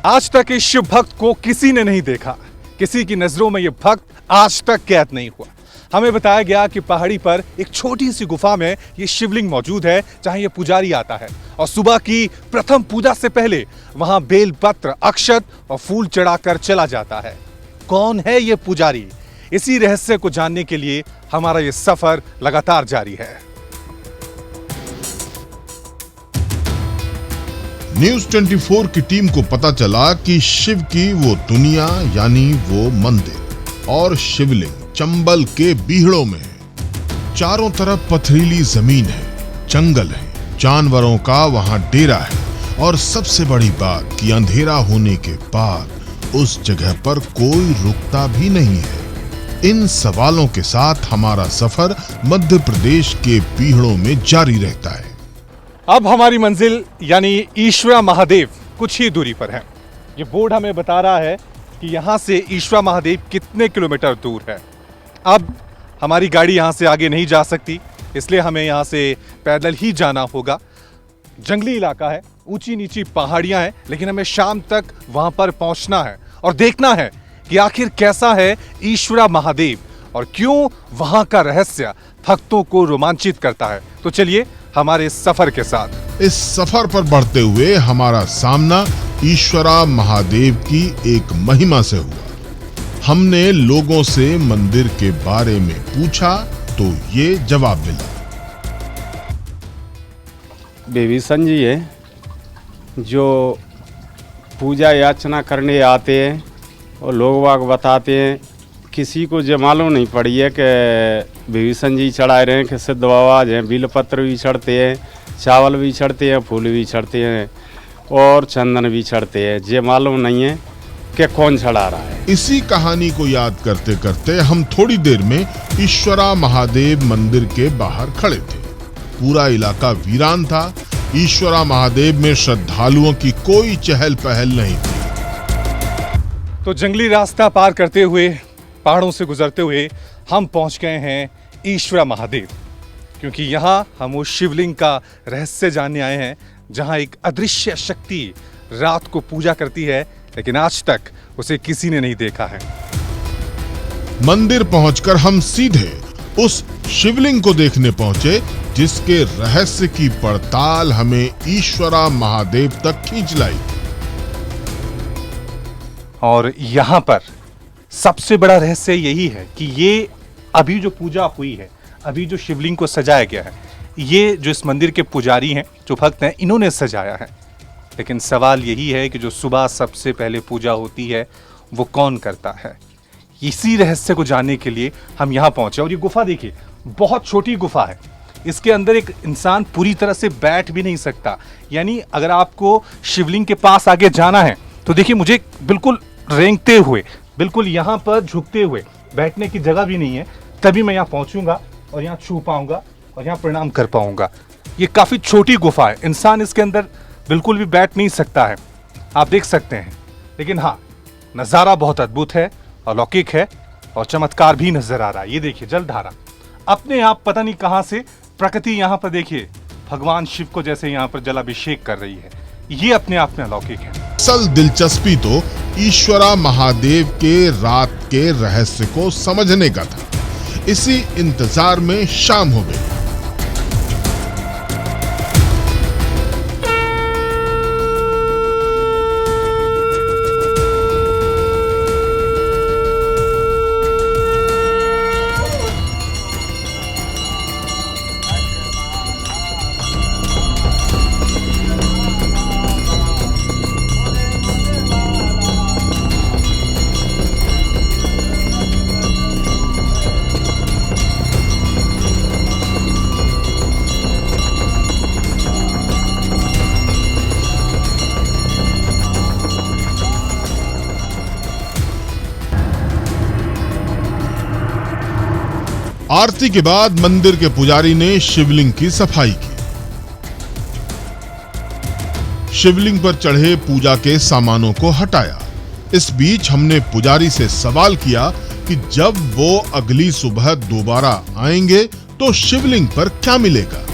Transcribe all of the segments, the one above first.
आज तक इस शिव भक्त को किसी ने नहीं देखा, किसी की नजरों में यह भक्त आज तक कैद नहीं हुआ। हमें बताया गया कि पहाड़ी पर एक छोटी सी गुफा में यह शिवलिंग मौजूद है, जहां यह पुजारी आता है और सुबह की प्रथम पूजा से पहले वहां बेल पत्र, अक्षत और फूल चढ़ाकर चला जाता है। कौन है यह पुजारी? इसी रहस्य को जानने के लिए हमारा यह सफर लगातार जारी है। न्यूज 24 की टीम को पता चला कि शिव की वो दुनिया यानी वो मंदिर और शिवलिंग चंबल के बीहड़ों में है। चारों तरफ पथरीली जमीन है, जंगल है, जानवरों का वहां डेरा है और सबसे बड़ी बात कि अंधेरा होने के बाद उस जगह पर कोई रुकता भी नहीं है। इन सवालों के साथ हमारा सफर मध्य प्रदेश के बीहड़ों में जारी रहता है। अब हमारी मंजिल यानी ईश्वरा महादेव कुछ ही दूरी पर है। ये बोर्ड हमें बता रहा है कि यहाँ से ईश्वरा महादेव कितने किलोमीटर दूर है। अब हमारी गाड़ी यहाँ से आगे नहीं जा सकती, इसलिए हमें यहाँ से पैदल ही जाना होगा। जंगली इलाका है, ऊंची नीची पहाड़ियाँ हैं, लेकिन हमें शाम तक वहाँ पर पहुँचना है और देखना है कि आखिर कैसा है ईश्वरा महादेव और क्यों वहाँ का रहस्य भक्तों को रोमांचित करता है। तो चलिए हमारे इस सफर के साथ। इस सफर पर बढ़ते हुए हमारा सामना ईश्वरा महादेव की एक महिमा से हुआ। हमने लोगों से मंदिर के बारे में पूछा तो ये जवाब मिला। विभीषण जी है जो पूजा याचना करने आते हैं और लोग वाग बताते हैं। किसी को जो मालूम नहीं पड़ी है कि विभीषण जी चढ़ाए रहे हैं कि सिद्ध बाबा हैं, बिलपत्र भी चढ़ते हैं, चावल भी चढ़ते हैं, फूल भी चढ़ते हैं और चंदन भी चढ़ते हैं। ये मालूम नहीं है कि कौन चढ़ा रहा है। इसी कहानी को याद करते करते हम थोड़ी देर में ईश्वरा महादेव मंदिर के बाहर खड़े थे। पूरा इलाका वीरान था। ईश्वरा महादेव में श्रद्धालुओं की कोई चहल पहल नहीं थी। तो जंगली रास्ता पार करते हुए, पहाड़ों से गुजरते हुए हम पहुंच गए हैं ईश्वरा महादेव, क्योंकि यहाँ हम उस शिवलिंग का रहस्य जानने आए हैं जहाँ एक अदृश्य शक्ति रात को पूजा करती है, लेकिन आज तक उसे किसी ने नहीं देखा है। मंदिर पहुंचकर हम सीधे उस शिवलिंग को देखने पहुंचे जिसके रहस्य की पड़ताल हमें ईश्वरा महादेव तक खींच लाई। और यहाँ पर सबसे बड़ा रहस्य यही है कि ये अभी जो पूजा हुई है, अभी जो शिवलिंग को सजाया गया है, ये जो इस मंदिर के पुजारी हैं, जो भक्त हैं, इन्होंने सजाया है। लेकिन सवाल यही है कि जो सुबह सबसे पहले पूजा होती है वो कौन करता है? इसी रहस्य को जानने के लिए हम यहाँ पहुंचे। और ये गुफा देखिए, बहुत छोटी गुफा है। इसके अंदर एक इंसान पूरी तरह से बैठ भी नहीं सकता। यानी अगर आपको शिवलिंग के पास आगे जाना है तो देखिए, मुझे बिल्कुल रेंगते हुए, बिल्कुल यहाँ पर झुकते हुए, बैठने की जगह भी नहीं है, तभी मैं यहाँ पहुँचूंगा और यहाँ छू पाऊंगा और यहाँ प्रणाम कर पाऊंगा। ये काफ़ी छोटी गुफा है, इंसान इसके अंदर बिल्कुल भी बैठ नहीं सकता है, आप देख सकते हैं। लेकिन हाँ, नज़ारा बहुत अद्भुत है, अलौकिक है और चमत्कार भी नजर आ रहा है। ये देखिए जलधारा अपने आप पता नहीं कहाँ से प्रकृति यहाँ पर देखिए भगवान शिव को जैसे यहाँ पर जलाभिषेक कर रही है। ये अपने आप में अलौकिक है। असल दिलचस्पी तो ईश्वरा महादेव के रात के रहस्य को समझने का था। इसी इंतजार में शाम हो गई। आरती के बाद मंदिर के पुजारी ने शिवलिंग की सफाई की। शिवलिंग पर चढ़े पूजा के सामानों को हटाया। इस बीच हमने पुजारी से सवाल किया कि जब वो अगली सुबह दोबारा आएंगे तो शिवलिंग पर क्या मिलेगा।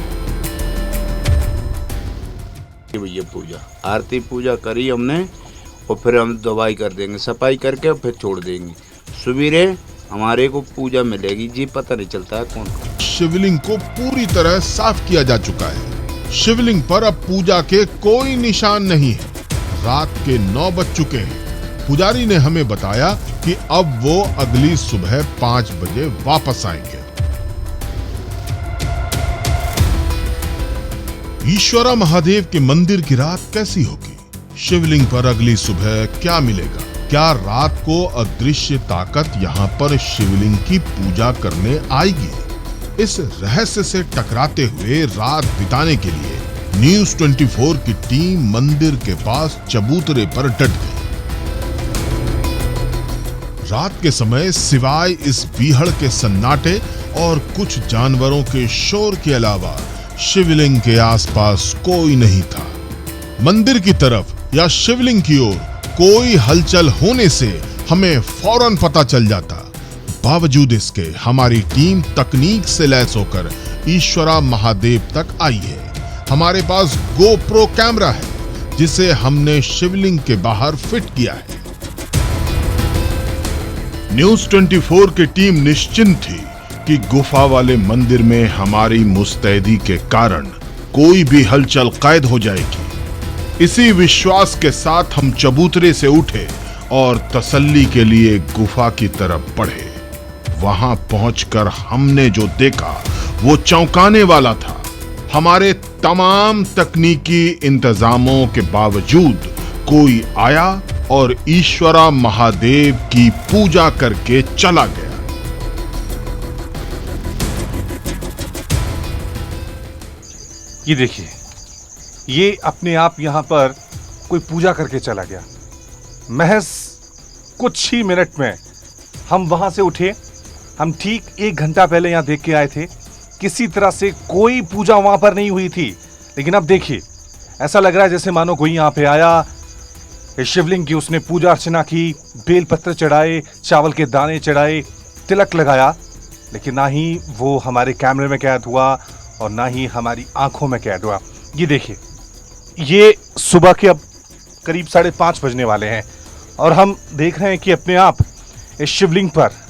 भैया पूजा आरती पूजा करी हमने और फिर हम दवाई कर देंगे, सफाई करके और फिर छोड़ देंगे। सवेरे हमारे को पूजा मिलेगी जी, पता नहीं चलता है कौन। शिवलिंग को पूरी तरह साफ किया जा चुका है। शिवलिंग पर अब पूजा के कोई निशान नहीं है। रात के 9 बज चुके हैं। पुजारी ने हमें बताया कि अब वो अगली सुबह 5 बजे वापस आएंगे। ईश्वरा महादेव के मंदिर की रात कैसी होगी? शिवलिंग पर अगली सुबह क्या मिलेगा? क्या रात को अदृश्य ताकत यहाँ पर शिवलिंग की पूजा करने आएगी? इस रहस्य से टकराते हुए रात बिताने के लिए न्यूज़ 24 की टीम मंदिर के पास चबूतरे पर डट गई। रात के समय सिवाय इस बीहड़ के सन्नाटे और कुछ जानवरों के शोर के अलावा शिवलिंग के आसपास कोई नहीं था। मंदिर की तरफ या शिवलिंग की ओर कोई हलचल होने से हमें फौरन पता चल जाता। बावजूद इसके हमारी टीम तकनीक से लैस होकर ईश्वरा महादेव तक आई है। हमारे पास गोप्रो कैमरा है जिसे हमने शिवलिंग के बाहर फिट किया है। न्यूज़ 24 की टीम निश्चिंत थी कि गुफा वाले मंदिर में हमारी मुस्तैदी के कारण कोई भी हलचल कैद हो जाएगी। इसी विश्वास के साथ हम चबूतरे से उठे और तसल्ली के लिए गुफा की तरफ बढ़े। वहां पहुंचकर हमने जो देखा वो चौंकाने वाला था। हमारे तमाम तकनीकी इंतजामों के बावजूद कोई आया और ईश्वरा महादेव की पूजा करके चला गया। ये देखिए, ये अपने आप यहाँ पर कोई पूजा करके चला गया। महज कुछ ही मिनट में हम वहां से उठे। हम ठीक 1 घंटा पहले यहाँ देख के आए थे। किसी तरह से कोई पूजा वहां पर नहीं हुई थी, लेकिन अब देखिए, ऐसा लग रहा है जैसे मानो कोई यहाँ पे आया, इस शिवलिंग की उसने पूजा अर्चना की, बेलपत्र चढ़ाए, चावल के दाने चढ़ाए, तिलक लगाया, लेकिन ना ही वो हमारे कैमरे में कैद हुआ और ना ही हमारी आंखों में कैद हुआ। ये देखिए, ये सुबह के अब करीब 5:30 बजने वाले हैं और हम देख रहे हैं कि अपने आप इस शिवलिंग पर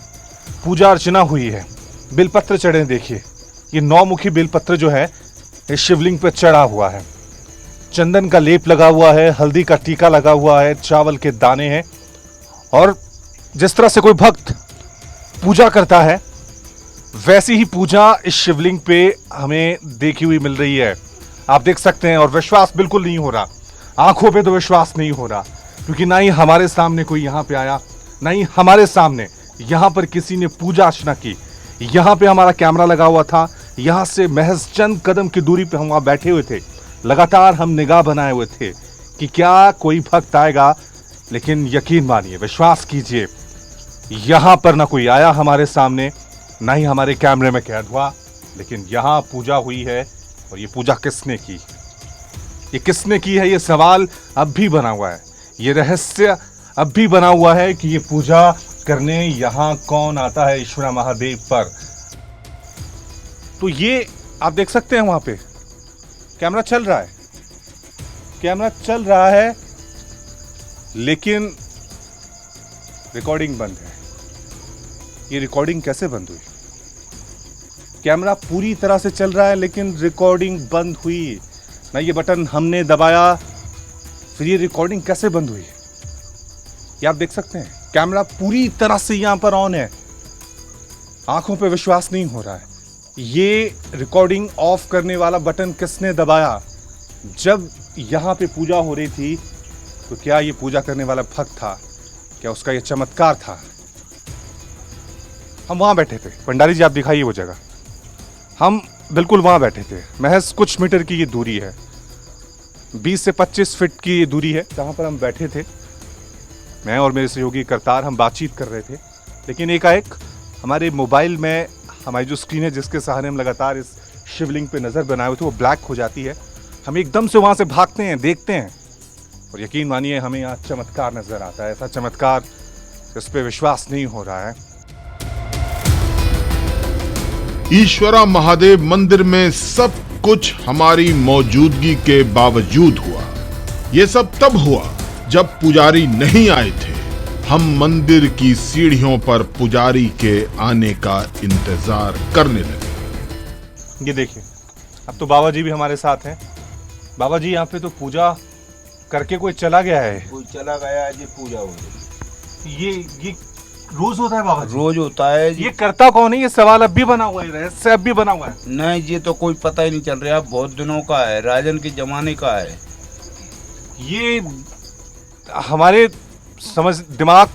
पूजा अर्चना हुई है। बेलपत्र चढ़े हैं। देखिए, ये 9 मुखी बेलपत्र जो है इस शिवलिंग पर चढ़ा हुआ है। चंदन का लेप लगा हुआ है, हल्दी का टीका लगा हुआ है, चावल के दाने हैं। और जिस तरह से कोई भक्त पूजा करता है वैसी ही पूजा इस शिवलिंग पे हमें देखी हुई मिल रही है। आप देख सकते हैं और विश्वास बिल्कुल नहीं हो रहा। आंखों पे तो विश्वास नहीं हो रहा, क्योंकि ना ही हमारे सामने कोई यहाँ पे आया, ना ही हमारे सामने यहाँ पर किसी ने पूजा अर्चना की। यहाँ पे हमारा कैमरा लगा हुआ था। यहाँ से महज चंद कदम की दूरी पे हम वहाँ बैठे हुए थे। लगातार हम निगाह बनाए हुए थे कि क्या कोई भक्त आएगा, लेकिन यकीन मानिए, विश्वास कीजिए, यहाँ पर ना कोई आया हमारे सामने, ना ही हमारे कैमरे में कैद हुआ। लेकिन यहाँ पूजा हुई है। और ये पूजा किसने की, ये किसने की है, ये सवाल अब भी बना हुआ है। ये रहस्य अब भी बना हुआ है कि ये पूजा करने यहाँ कौन आता है ईश्वरा महादेव पर। तो ये आप देख सकते हैं, वहां पे कैमरा चल रहा है, कैमरा चल रहा है, लेकिन रिकॉर्डिंग बंद है। ये रिकॉर्डिंग कैसे बंद हुई? कैमरा पूरी तरह से चल रहा है लेकिन रिकॉर्डिंग बंद हुई ना। ये बटन हमने दबाया, फिर ये रिकॉर्डिंग कैसे बंद हुई? ये आप देख सकते हैं, कैमरा पूरी तरह से यहां पर ऑन है। आंखों पे विश्वास नहीं हो रहा है। ये रिकॉर्डिंग ऑफ करने वाला बटन किसने दबाया? जब यहां पे पूजा हो रही थी तो क्या ये पूजा करने वाला भक्त था? क्या उसका ये चमत्कार था? हम वहां बैठे थे। भंडारी जी, आप दिखाइए वो जगह। हम बिल्कुल वहां बैठे थे। महज कुछ मीटर की ये दूरी है, 20 से 25 फीट की ये दूरी है जहां पर हम बैठे थे। मैं और मेरे सहयोगी करतार हम बातचीत कर रहे थे, लेकिन एकाएक हमारे मोबाइल में हमारी जो स्क्रीन है जिसके सहारे हम लगातार इस शिवलिंग पे नज़र बनाए हुए थे, वो ब्लैक हो जाती है। हम एकदम से वहाँ से भागते हैं, देखते हैं, और यकीन मानिए हमें यहाँ चमत्कार नज़र आता है। ऐसा चमत्कार जिस पे विश्वास नहीं हो रहा है। ईश्वरा महादेव मंदिर में सब कुछ हमारी मौजूदगी के बावजूद हुआ। ये सब तब हुआ जब पुजारी नहीं आए थे, हम मंदिर की सीढ़ियों पर पुजारी के आने का इंतजार करने लगे। ये देखिए, अब तो बाबा जी भी हमारे साथ हैं। बाबा जी, यहाँ पे तो पूजा करके कोई चला गया है। कोई चला गया है जी, पूजा हो गई। ये रोज होता है बाबा जी? रोज होता है जी। ये करता कौन है? ये सवाल अब भी बना हुआ है, रहस्य अब भी बना हुआ है। नहीं, ये तो कोई पता ही नहीं चल रहा, बहुत दिनों का है, राजन के जमाने का है। ये हमारे समझ दिमाग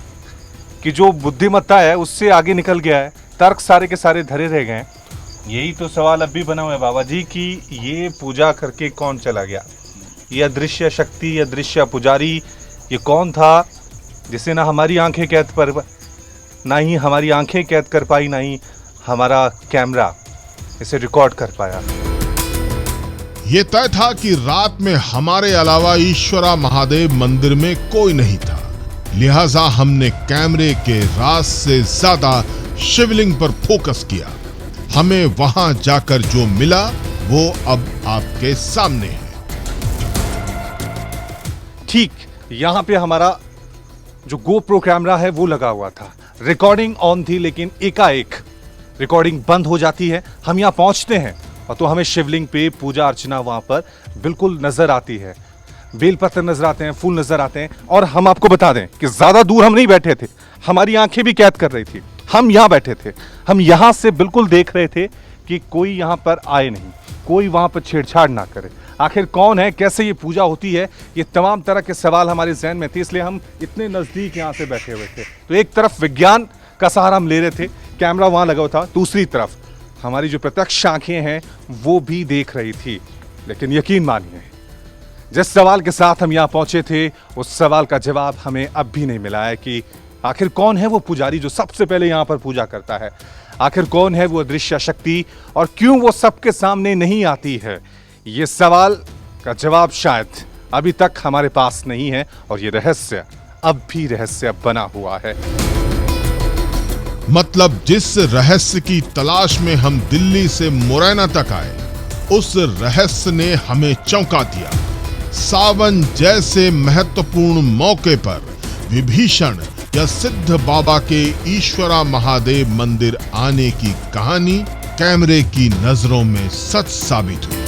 की जो बुद्धिमत्ता है उससे आगे निकल गया है। तर्क सारे के सारे धरे रह गए हैं। यही तो सवाल अब भी बना हुआ है बाबा जी कि ये पूजा करके कौन चला गया? ये अदृश्य शक्ति, अदृश्य पुजारी, ये कौन था जिसे ना हमारी आंखें कैद पर, ना ही हमारी आंखें कैद कर पाई, ना ही हमारा कैमरा इसे रिकॉर्ड कर पाया। ये तय था कि रात में हमारे अलावा ईश्वरा महादेव मंदिर में कोई नहीं था, लिहाजा हमने कैमरे के राज से ज्यादा शिवलिंग पर फोकस किया। हमें वहां जाकर जो मिला वो अब आपके सामने है। ठीक यहाँ पे हमारा जो GoPro कैमरा है वो लगा हुआ था, रिकॉर्डिंग ऑन थी, लेकिन एकाएक रिकॉर्डिंग बंद हो जाती है। हम यहाँ पहुंचते हैं और तो हमें शिवलिंग पे पूजा अर्चना वहां पर बिल्कुल नजर आती है। बेलपत्र नजर आते हैं, फूल नजर आते हैं। और हम आपको बता दें कि ज्यादा दूर हम नहीं बैठे थे, हमारी आंखें भी कैद कर रही थी। हम यहाँ बैठे थे, हम यहाँ से बिल्कुल देख रहे थे कि कोई यहाँ पर आए नहीं, कोई वहां पर छेड़छाड़ ना करे। आखिर कौन है, कैसे ये पूजा होती है, ये तमाम तरह के सवाल हमारे जहन में थे, इसलिए हम इतने नजदीक यहाँ से बैठे हुए थे। तो एक तरफ विज्ञान का सहारा हम ले रहे थे, कैमरा वहां लगा हुआ था, दूसरी तरफ हमारी जो प्रत्यक्ष आंखें हैं वो भी देख रही थी। लेकिन यकीन मानिए, जिस सवाल के साथ हम यहाँ पहुंचे थे उस सवाल का जवाब हमें अब भी नहीं मिला है कि आखिर कौन है वो पुजारी जो सबसे पहले यहाँ पर पूजा करता है। आखिर कौन है वो अदृश्य शक्ति और क्यों वो सबके सामने नहीं आती है। ये सवाल का जवाब शायद अभी तक हमारे पास नहीं है और ये रहस्य अब भी रहस्य बना हुआ है। मतलब जिस रहस्य की तलाश में हम दिल्ली से मुरैना तक आए, उस रहस्य ने हमें चौंका दिया। सावन जैसे महत्वपूर्ण मौके पर विभीषण या सिद्ध बाबा के ईश्वरा महादेव मंदिर आने की कहानी कैमरे की नजरों में सच साबित हुई।